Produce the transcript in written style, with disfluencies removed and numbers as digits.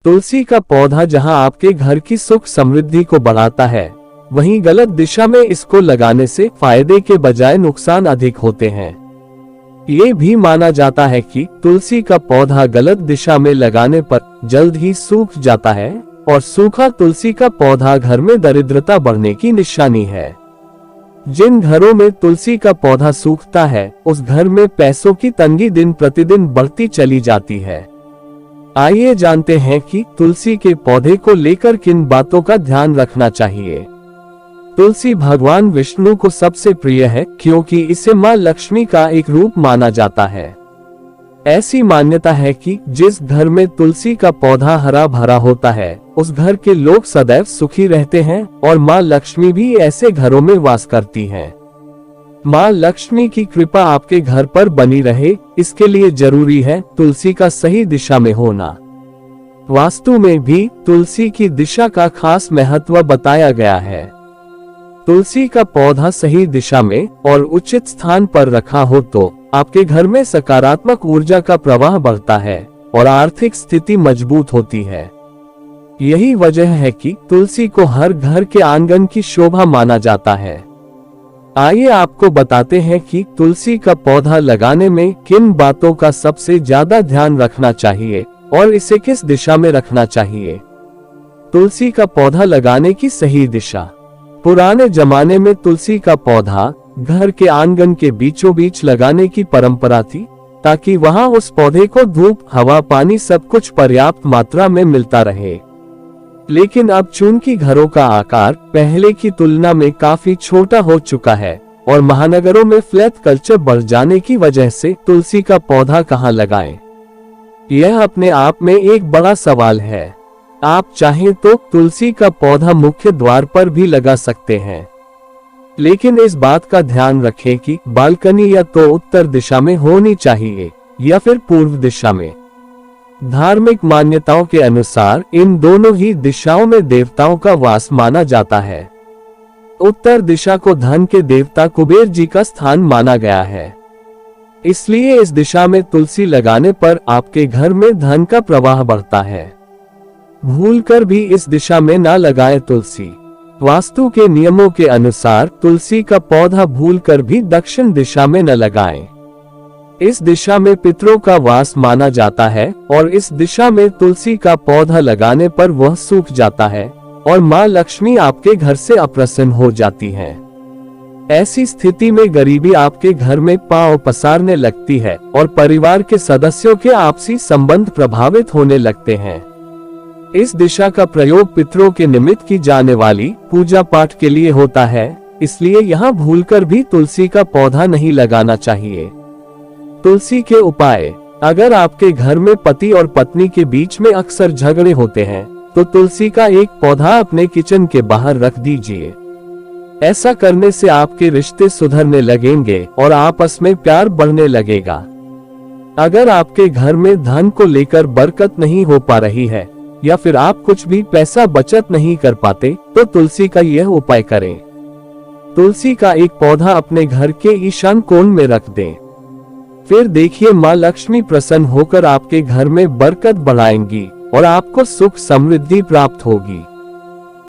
तुलसी का पौधा जहां आपके घर की सुख समृद्धि को बढ़ाता है, वहीं गलत दिशा में इसको लगाने से फायदे के बजाय नुकसान अधिक होते हैं। ये भी माना जाता है कि तुलसी का पौधा गलत दिशा में लगाने पर जल्द ही सूख जाता है और सूखा तुलसी का पौधा घर में दरिद्रता बढ़ने की निशानी है। जिन घरों में तुलसी का पौधा सूखता है, उस घर में पैसों की तंगी दिन प्रतिदिन बढ़ती चली जाती है। आइए जानते हैं कि तुलसी के पौधे को लेकर किन बातों का ध्यान रखना चाहिए। तुलसी भगवान विष्णु को सबसे प्रिय है क्योंकि इसे मां लक्ष्मी का एक रूप माना जाता है। ऐसी मान्यता है कि जिस घर में तुलसी का पौधा हरा भरा होता है, उस घर के लोग सदैव सुखी रहते हैं और मां लक्ष्मी भी ऐसे घरों में वास करती हैं। मां लक्ष्मी की कृपा आपके घर पर बनी रहे, इसके लिए जरूरी है तुलसी का सही दिशा में होना। वास्तु में भी तुलसी की दिशा का खास महत्व बताया गया है। तुलसी का पौधा सही दिशा में और उचित स्थान पर रखा हो तो आपके घर में सकारात्मक ऊर्जा का प्रवाह बढ़ता है और आर्थिक स्थिति मजबूत होती है। यही वजह है कि तुलसी को हर घर के आंगन की शोभा माना जाता है। आइए आपको बताते हैं कि तुलसी का पौधा लगाने में किन बातों का सबसे ज्यादा ध्यान रखना चाहिए और इसे किस दिशा में रखना चाहिए। तुलसी का पौधा लगाने की सही दिशा। पुराने जमाने में तुलसी का पौधा घर के आंगन के बीचों बीच लगाने की परंपरा थी, ताकि वहां उस पौधे को धूप, हवा, पानी सब कुछ पर्याप्त मात्रा में मिलता रहे। लेकिन अब चूंकि घरों का आकार पहले की तुलना में काफी छोटा हो चुका है और महानगरों में फ्लैट कल्चर बढ़ जाने की वजह से तुलसी का पौधा कहां लगाएं? यह अपने आप में एक बड़ा सवाल है। आप चाहें तो तुलसी का पौधा मुख्य द्वार पर भी लगा सकते हैं, लेकिन इस बात का ध्यान रखें कि बालकनी या तो उत्तर दिशा में होनी चाहिए या फिर पूर्व दिशा में। धार्मिक मान्यताओं के अनुसार इन दोनों ही दिशाओं में देवताओं का वास माना जाता है। उत्तर दिशा को धन के देवता कुबेर जी का स्थान माना गया है, इसलिए इस दिशा में तुलसी लगाने पर आपके घर में धन का प्रवाह बढ़ता है। भूलकर भी इस दिशा में ना लगाएं तुलसी। वास्तु के नियमों के अनुसार तुलसी का पौधा भूलकर भी दक्षिण दिशा में न लगाएं। इस दिशा में पितरों का वास माना जाता है और इस दिशा में तुलसी का पौधा लगाने पर वह सूख जाता है और मां लक्ष्मी आपके घर से अप्रसन्न हो जाती हैं। ऐसी स्थिति में गरीबी आपके घर में पांव पसारने लगती है और परिवार के सदस्यों के आपसी संबंध प्रभावित होने लगते हैं। इस दिशा का प्रयोग पितरों के निमित्त की जाने वाली पूजा पाठ के लिए होता है, इसलिए यहाँ भूलकर भी तुलसी का पौधा नहीं लगाना चाहिए। तुलसी के उपाय। अगर आपके घर में पति और पत्नी के बीच में अक्सर झगड़े होते हैं, तो तुलसी का एक पौधा अपने किचन के बाहर रख दीजिए। ऐसा करने से आपके रिश्ते सुधरने लगेंगे और आपस में प्यार बढ़ने लगेगा। अगर आपके घर में धन को लेकर बरकत नहीं हो पा रही है या फिर आप कुछ भी पैसा बचत नहीं कर पाते, तो तुलसी का यह उपाय करें। तुलसी का एक पौधा अपने घर के ईशान कोण में रख दें। फिर देखिए मां लक्ष्मी प्रसन्न होकर आपके घर में बरकत बढ़ाएंगी और आपको सुख समृद्धि प्राप्त होगी।